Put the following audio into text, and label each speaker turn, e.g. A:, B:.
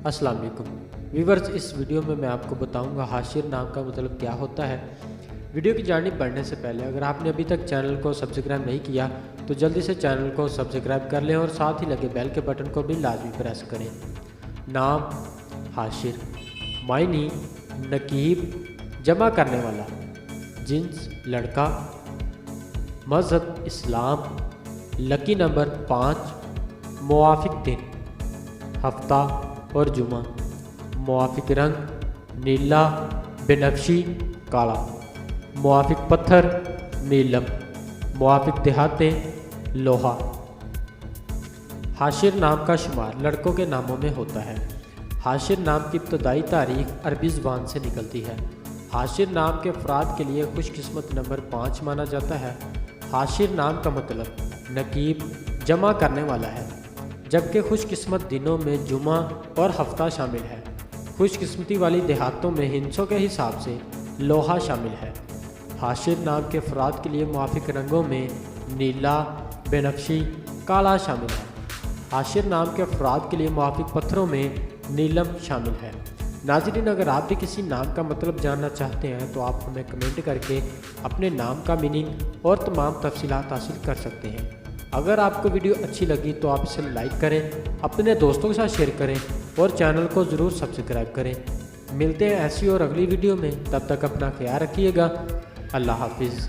A: अस्सलाम वालेकुम व्यूअर्स, इस वीडियो में मैं आपको बताऊंगा हाशिर नाम का मतलब क्या होता है। वीडियो की जानिब बढ़ने से पहले अगर आपने अभी तक चैनल को सब्सक्राइब नहीं किया तो जल्दी से चैनल को सब्सक्राइब कर लें और साथ ही लगे बेल के बटन को भी लाजमी प्रेस करें। नाम हाशिर, मायनी नकीब जमा करने वाला, जिन्स लड़का, मज़हब इस्लाम, लकी नंबर 5, मुआफिक दिन हफ्ता और जुमा, मुआफिक रंग नीला बेनफ्शी काला, मुआफिक पत्थर नीलम, मुआफिक देहातें लोहा। हाशिर नाम का शुमार लड़कों के नामों में होता है। हाशिर नाम की इब्तदाई तारीख अरबी ज़बान से निकलती है। हाशिर नाम के अफराद के लिए खुशकिस्मत नंबर 5 माना जाता है। हाशिर नाम का मतलब नकीब जमा करने वाला है, जबकि खुशकिस्मत दिनों में जुमा और हफ्ता शामिल है। खुशकिस्मती वाली देहातों में हिंसों के हिसाब से लोहा शामिल है। हाशिर नाम के अफराद के लिए मुआफिक रंगों में नीला बेनफ्शी काला शामिल है। हाशिर नाम के अफराद के लिए मुआफिक पत्थरों में नीलम शामिल है। नाज़रीन, अगर आप भी किसी नाम का मतलब जानना चाहते हैं तो आप हमें कमेंट करके अपने नाम का मीनिंग और तमाम तफसीलात हासिल कर सकते हैं। अगर आपको वीडियो अच्छी लगी तो आप इसे लाइक करें, अपने दोस्तों के साथ शेयर करें और चैनल को ज़रूर सब्सक्राइब करें। मिलते हैं ऐसी और अगली वीडियो में, तब तक अपना ख्याल रखिएगा। अल्लाह हाफिज़।